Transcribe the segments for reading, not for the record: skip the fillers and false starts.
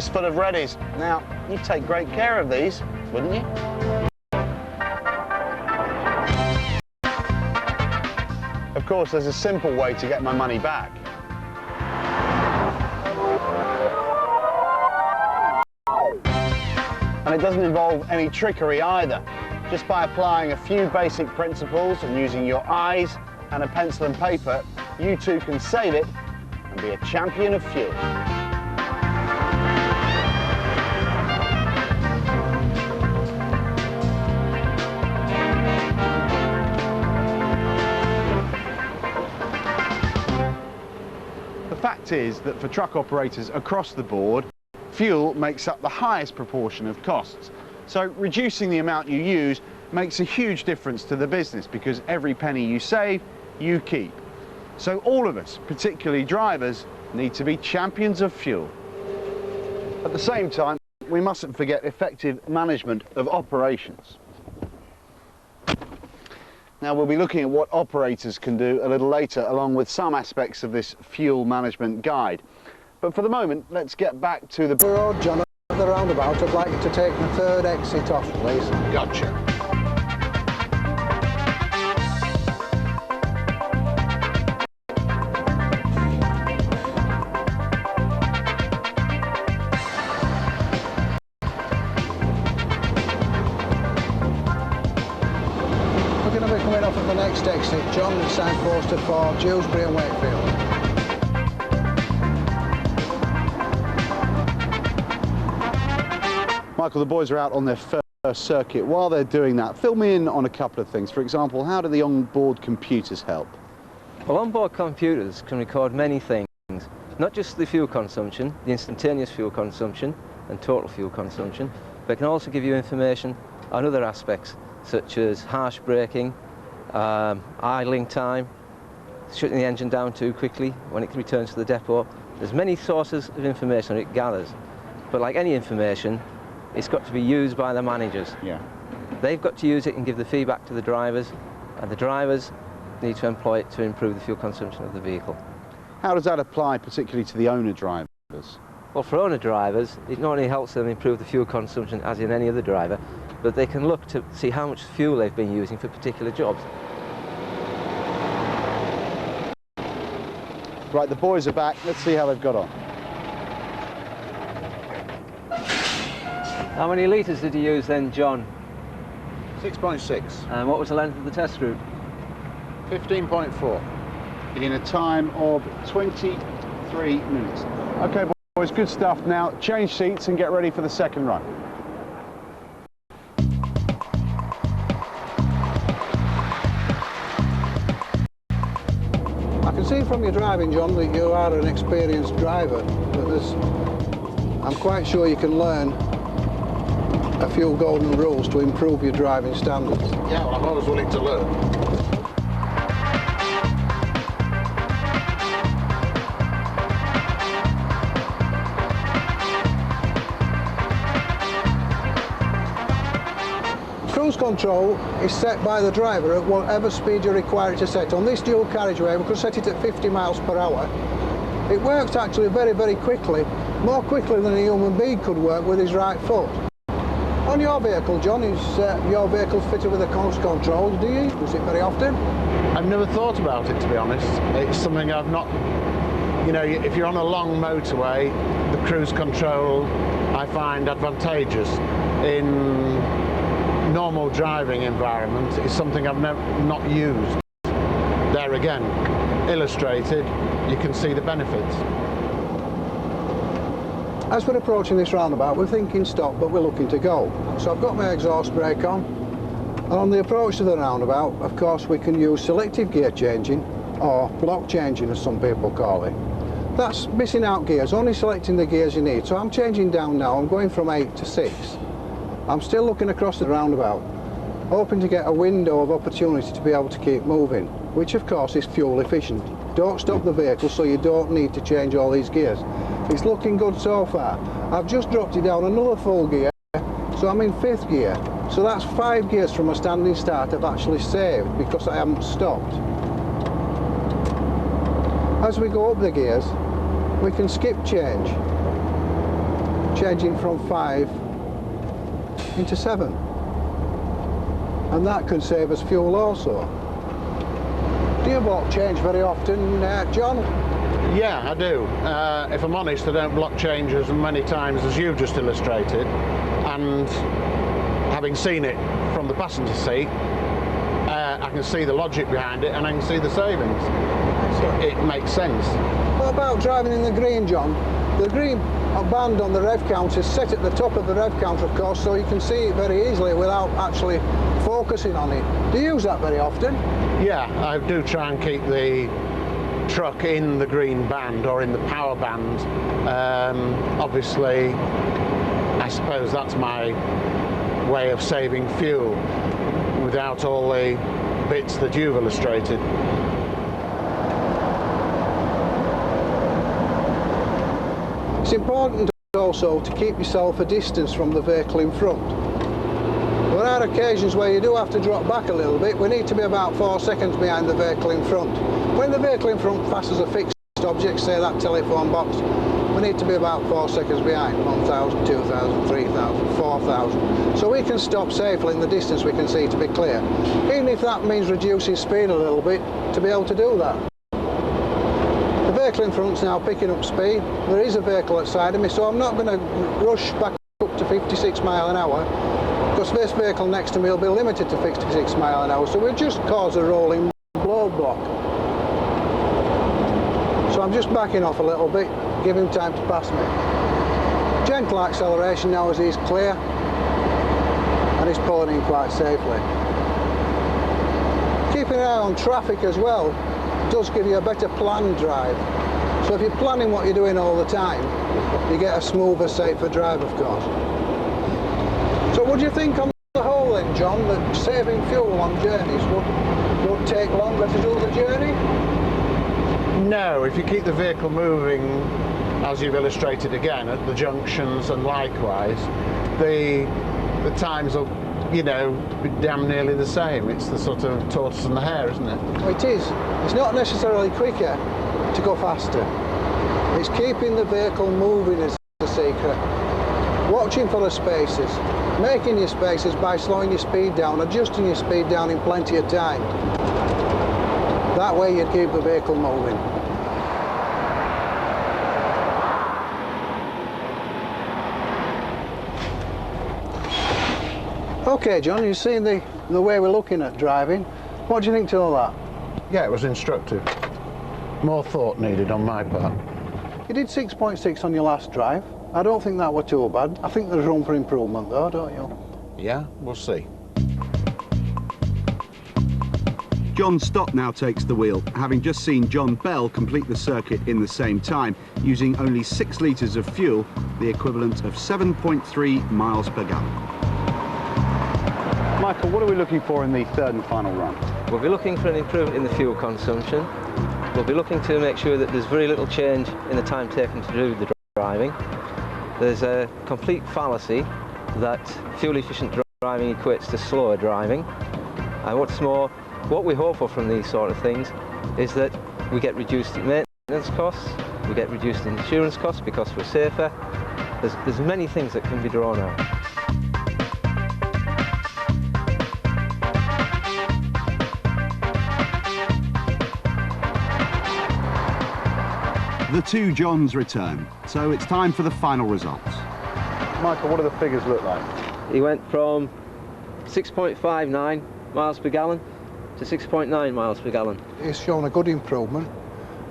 fistful of readies. Now, you take great care of these, wouldn't you? Of course, there's a simple way to get my money back. And it doesn't involve any trickery either. Just by applying a few basic principles and using your eyes and a pencil and paper, you too can save it and be a champion of fuel. The fact is that for truck operators across the board, fuel makes up the highest proportion of costs. So reducing the amount you use makes a huge difference to the business because every penny you save, you keep. So all of us, particularly drivers, need to be champions of fuel. At the same time, we mustn't forget effective management of operations. Now we'll be looking at what operators can do a little later, along with some aspects of this fuel management guide. But for the moment, let's get back to the road, John, at the roundabout. I'd like you to take the third exit off, please. Gotcha. We're going to be coming off at the next exit, John, the signposted for Dewsbury and Wakefield. Michael, the boys are out on their first circuit. While they're doing that, fill me in on a couple of things. For example, how do the onboard computers help? Well, onboard computers can record many things, not just the fuel consumption, the instantaneous fuel consumption and total fuel consumption, but it can also give you information on other aspects, such as harsh braking, idling time, shutting the engine down too quickly when it returns to the depot. There's many sources of information it gathers, but like any information, it's got to be used by the managers. Yeah. They've got to use it and give the feedback to the drivers, and the drivers need to employ it to improve the fuel consumption of the vehicle. How does that apply particularly to the owner drivers? Well, for owner drivers, it not only helps them improve the fuel consumption as in any other driver, but they can look to see how much fuel they've been using for particular jobs. Right, the boys are back. Let's see how they've got on. How many litres did you use then, John? 6.6. And what was the length of the test route? 15.4. In a time of 23 minutes. Okay, boys, good stuff. Now, change seats and get ready for the second run. I can see from your driving, John, that you are an experienced driver, but I'm quite sure you can learn a few golden rules to improve your driving standards. Yeah, well, I'm always willing to learn. Cruise control is set by the driver at whatever speed you require it to set. On this dual carriageway, we could set it at 50 miles per hour. It works actually very, very quickly, more quickly than a human being could work with his right foot. On your vehicle, John, is your vehicle fitted with a cruise control? Do you use it very often? I've never thought about it, to be honest. It's something I've not, you know, if you're on a long motorway, the cruise control I find advantageous. In normal driving environment, it's something I've not used. There again, illustrated, you can see the benefits. As we're approaching this roundabout, we're thinking stop, but we're looking to go. So I've got my exhaust brake on. And on the approach to the roundabout, of course, we can use selective gear changing, or block changing as some people call it. That's missing out gears, only selecting the gears you need. So I'm changing down now, I'm going from 8 to 6. I'm still looking across the roundabout, hoping to get a window of opportunity to be able to keep moving, which of course is fuel efficient. Don't stop the vehicle so you don't need to change all these gears. It's looking good so far. I've just dropped it down another full gear, so I'm in 5th gear. So that's 5 gears from a standing start I've actually saved because I haven't stopped. As we go up the gears, we can skip change. changing from 5 into 7. And that can save us fuel also. Do you block change very often, John? Yeah, I do. If I'm honest, I don't block change as many times as you've just illustrated, and having seen it from the passenger seat, I can see the logic behind it and I can see the savings. It makes sense. What about driving in the green, John? The green band on the rev counter is set at the top of the rev counter, of course, so you can see it very easily without actually focusing on it. Do you use that very often? Yeah, I do try and keep the truck in the green band or in the power band. Obviously, I suppose that's my way of saving fuel without all the bits that you've illustrated. It's important also to keep yourself a distance from the vehicle in front. There are occasions where you do have to drop back a little bit. We need to be about 4 seconds behind the vehicle in front. When the vehicle in front passes a fixed object, say that telephone box, we need to be about 4 seconds behind, 1,000, 2,000, 3,000, 4,000. So we can stop safely in the distance we can see to be clear. Even if that means reducing speed a little bit to be able to do that. The vehicle in front's now picking up speed. There is a vehicle outside of me, so I'm not going to rush back up to 56 mile an hour, because this vehicle next to me will be limited to 56 mile an hour, so we'll just cause a rolling block. So I'm just backing off a little bit, give him time to pass me. Gentle acceleration now as he's clear, and he's pulling in quite safely. Keeping an eye on traffic as well does give you a better planned drive. So if you're planning what you're doing all the time, you get a smoother, safer drive, of course. So what do you think on the whole then, John, that saving fuel on journeys would take longer to do the journey? No, if you keep the vehicle moving, as you've illustrated again, at the junctions and likewise, the times will, you know, be damn nearly the same. It's the sort of tortoise and the hare, isn't it? It is. It's not necessarily quicker to go faster. It's keeping the vehicle moving is the secret. Watching for the spaces, making your spaces by slowing your speed down, adjusting your speed down in plenty of time. That way you'd keep the vehicle moving. Okay, John, you've seen the way we're looking at driving. What do you think to all that? Yeah, it was instructive. More thought needed on my part. You did 6.6 on your last drive. I don't think that were too bad. I think there's room for improvement though, don't you? Yeah, we'll see. John Stott now takes the wheel, having just seen John Bell complete the circuit in the same time, using only 6 litres of fuel, the equivalent of 7.3 miles per gallon. Michael, what are we looking for in the third and final run? We'll be looking for an improvement in the fuel consumption. We'll be looking to make sure that there's very little change in the time taken to do the driving. There's a complete fallacy that fuel efficient driving equates to slower driving. And what's more, what we hope for from these sort of things is that we get reduced maintenance costs, we get reduced insurance costs because we're safer. There's many things that can be drawn out. The two Johns return, so it's time for the final results. Michael, what do the figures look like? He went from 6.59 miles per gallon to 6.9 miles per gallon. He's shown a good improvement,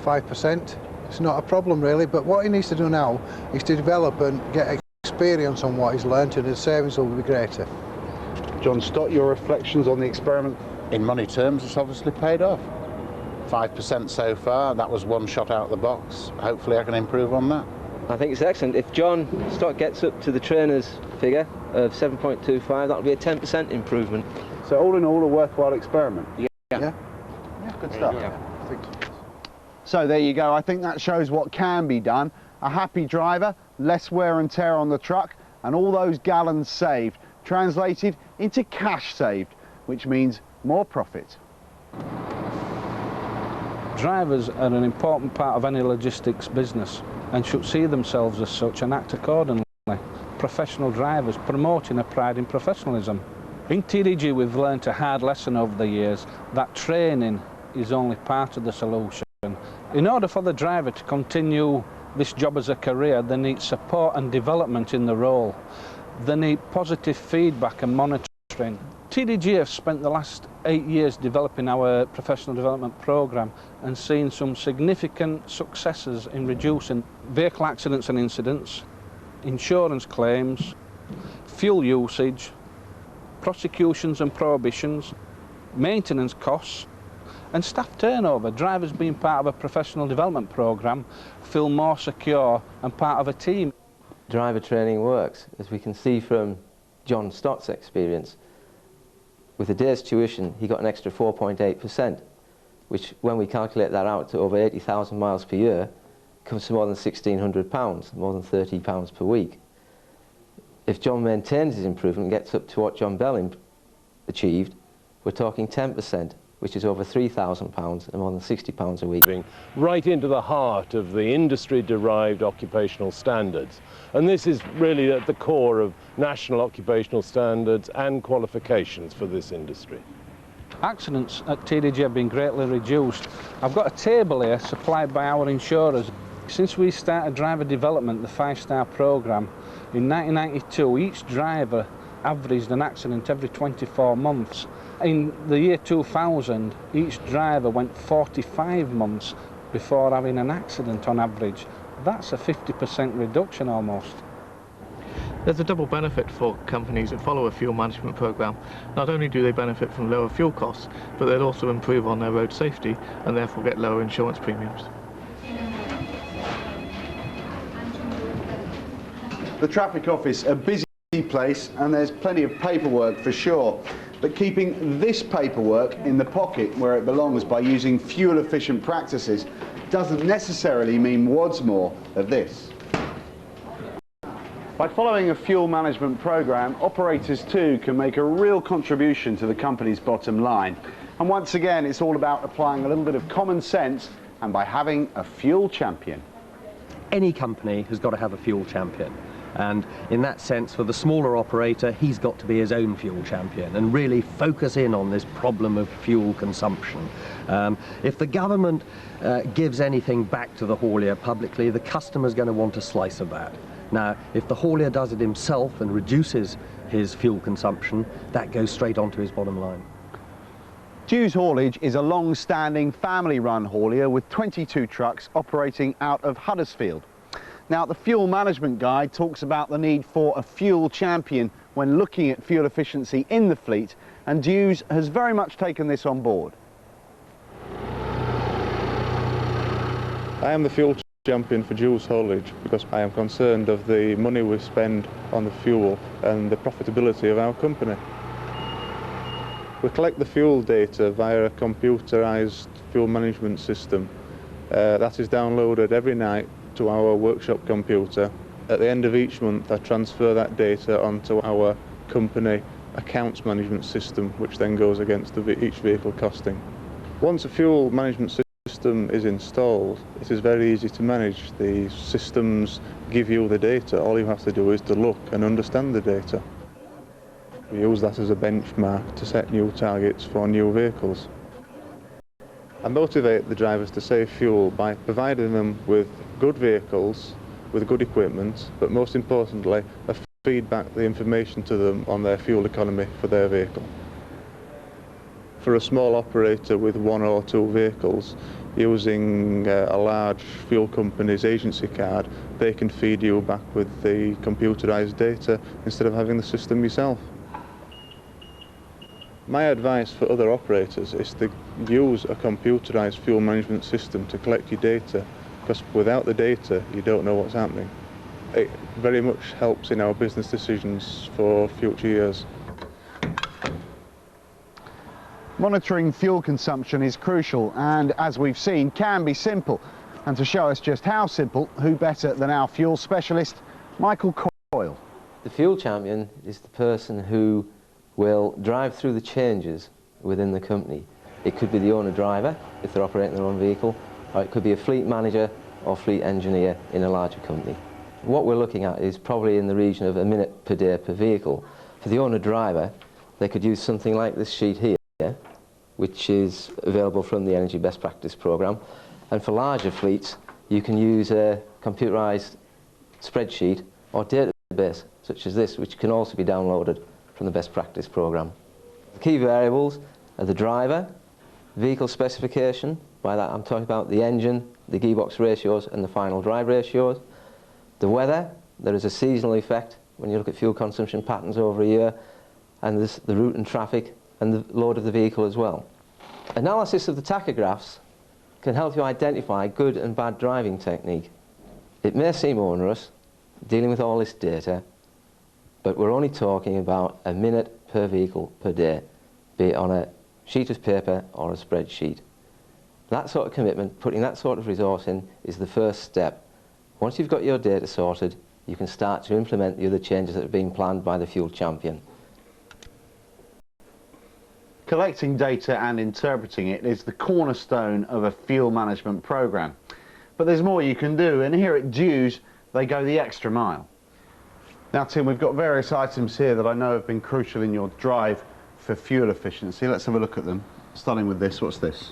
5%. It's not a problem really, but what he needs to do now is to develop and get experience on what he's learnt, and his savings will be greater. John Stott, your reflections on the experiment? In money terms, it's obviously paid off. 5% so far, that was one shot out of the box. Hopefully I can improve on that. I think it's excellent. If John Stott gets up to the trainer's figure of 7.25, that'll be a 10% improvement. So all in all, a worthwhile experiment? Yeah. Good stuff. Yeah. So there you go. I think that shows what can be done. A happy driver, less wear and tear on the truck, and all those gallons saved, translated into cash saved, which means more profit. Drivers are an important part of any logistics business and should see themselves as such and act accordingly. professional drivers, promoting a pride in professionalism. In TDG we've learnt a hard lesson over the years that training is only part of the solution. In order for the driver to continue this job as a career, they need support and development in the role. They need positive feedback and monitoring. TDG have spent the last 8 years developing our professional development programme and seen some significant successes in reducing vehicle accidents and incidents, insurance claims, fuel usage, prosecutions and prohibitions, maintenance costs and staff turnover. Drivers being part of a professional development programme feel more secure and part of a team. Driver training works, as we can see from John Stott's experience. With a day's tuition, he got an extra 4.8%, which when we calculate that out to over 80,000 miles per year, comes to more than £1,600, more than £30 per week. If John maintains his improvement and gets up to what John Bell achieved, we're talking 10%, which is over £3,000 and more than £60 a week. Right into the heart of the industry-derived occupational standards. And this is really at the core of national occupational standards and qualifications for this industry. Accidents at TDG have been greatly reduced. I've got a table here supplied by our insurers. Since we started driver development, the 5-star programme, in 1992 each driver averaged an accident every 24 months. In the year 2000, each driver went 45 months before having an accident on average. That's a 50% reduction almost. There's a double benefit for companies that follow a fuel management programme. Not only do they benefit from lower fuel costs, but they'll also improve on their road safety and therefore get lower insurance premiums. The traffic office, a busy place, and there's plenty of paperwork for sure. But keeping this paperwork in the pocket where it belongs by using fuel-efficient practices doesn't necessarily mean wads more of this. By following a fuel management program, operators too can make a real contribution to the company's bottom line. And once again, it's all about applying a little bit of common sense and by having a fuel champion. Any company has got to have a fuel champion. And in that sense, for the smaller operator, he's got to be his own fuel champion and really focus in on this problem of fuel consumption. If the government gives anything back to the haulier publicly, the customer's going to want a slice of that. Now, if the haulier does it himself and reduces his fuel consumption, that goes straight onto his bottom line. Dew's Haulage is a long-standing family-run haulier with 22 trucks operating out of Huddersfield. Now, the Fuel Management Guide talks about the need for a fuel champion when looking at fuel efficiency in the fleet, and Dew's has very much taken this on board. I am the fuel champion for Dew's Haulage because I am concerned of the money we spend on the fuel and the profitability of our company. We collect the fuel data via a computerised fuel management system that is downloaded every night to our workshop computer. At the end of each month, I transfer that data onto our company accounts management system, which then goes against each vehicle costing. Once a fuel management system is installed, it is very easy to manage. The systems give you the data. All you have to do is to look and understand the data. We use that as a benchmark to set new targets for new vehicles. I motivate the drivers to save fuel by providing them with good vehicles, with good equipment, but most importantly, I feed back the information to them on their fuel economy for their vehicle. For a small operator with 1 or 2 vehicles, using a large fuel company's agency card, they can feed you back with the computerised data instead of having the system yourself. My advice for other operators is to use a computerised fuel management system to collect your data, because without the data you don't know what's happening. It very much helps in our business decisions for future years. Monitoring fuel consumption is crucial and, as we've seen, can be simple. And to show us just how simple, who better than our fuel specialist, Michael Coyle. The fuel champion is the person who will drive through the changes within the company. It could be the owner-driver, if they're operating their own vehicle, or it could be a fleet manager or fleet engineer in a larger company. What we're looking at is probably in the region of a minute per day per vehicle. For the owner-driver, they could use something like this sheet here, which is available from the Energy Best Practice Programme. And for larger fleets, you can use a computerised spreadsheet or database, such as this, which can also be downloaded from the Best Practice Programme. The key variables are the driver, vehicle specification, by that I'm talking about the engine, the gearbox ratios and the final drive ratios. The weather, there is a seasonal effect when you look at fuel consumption patterns over a year, and there's the route and traffic and the load of the vehicle as well. Analysis of the tachographs can help you identify good and bad driving technique. It may seem onerous dealing with all this data, but we're only talking about a minute per vehicle per day, be it on a sheet of paper or a spreadsheet. That sort of commitment, putting that sort of resource in, is the first step. Once you've got your data sorted, you can start to implement the other changes that are being planned by the Fuel Champion. Collecting data and interpreting it is the cornerstone of a fuel management programme. But there's more you can do, and here at Dews, they go the extra mile. Now, Tim, we've got various items here that I know have been crucial in your drive for fuel efficiency. Let's have a look at them. Starting with this, what's this?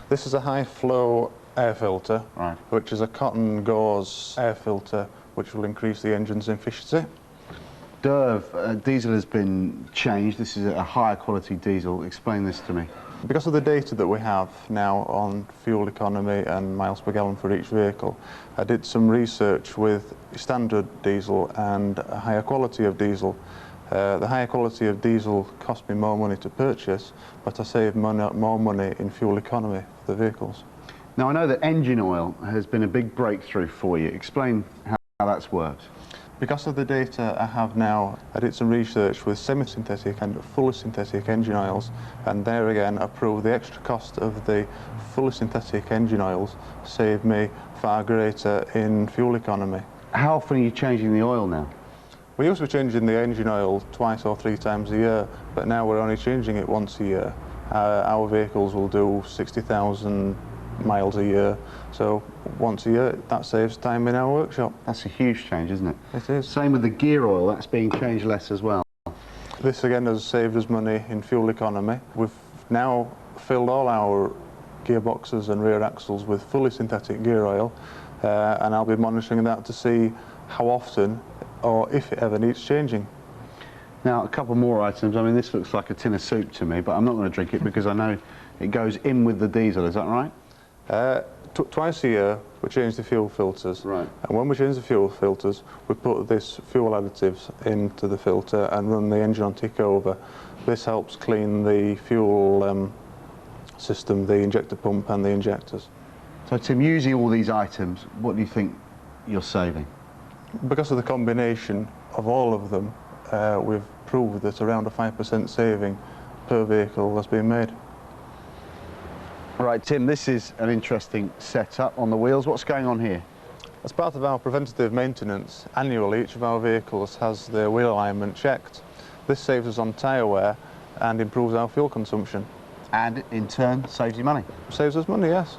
This is a high-flow air filter, Right. which is a cotton gauze air filter, which will increase the engine's efficiency. Diesel has been changed. This is a higher quality diesel. Explain this to me. Because of the data that we have now on fuel economy and miles per gallon for each vehicle, I did some research with standard diesel and a higher quality of diesel. The higher quality of diesel cost me more money to purchase, but I saved more money in fuel economy for the vehicles. Now, I know that engine oil has been a big breakthrough for you. Explain how that's worked. Because of the data I have now, I did some research with semi-synthetic and fully synthetic engine oils, and there again I proved the extra cost of the fully synthetic engine oils saved me far greater in fuel economy. How often are you changing the oil now? We used to be changing the engine oil twice or 3 times a year, but now we're only changing it once a year. Our vehicles will do 60,000 miles a year, so once a year that saves time in our workshop. That's a huge change, isn't it? It is. Same with the gear oil, that's being changed less as well. This again has saved us money in fuel economy. We've now filled all our gearboxes and rear axles with fully synthetic gear oil, and I'll be monitoring that to see how often or if it ever needs changing. Now, a couple more items. I mean, this looks like a tin of soup to me, but I'm not going to drink it because I know it goes in with the diesel, is that right? Twice a year we change the fuel filters, right. And when we change the fuel filters we put this fuel additives into the filter and run the engine on tick over. This helps clean the fuel system, the injector pump and the injectors. So Tim, using all these items, what do you think you're saving? Because of the combination of all of them, we've proved that around a 5% saving per vehicle has been made. Right, Tim, this is an interesting setup on the wheels. What's going on here? As part of our preventative maintenance, annually each of our vehicles has their wheel alignment checked. This saves us on tyre wear and improves our fuel consumption. And in turn, saves you money. Saves us money, yes.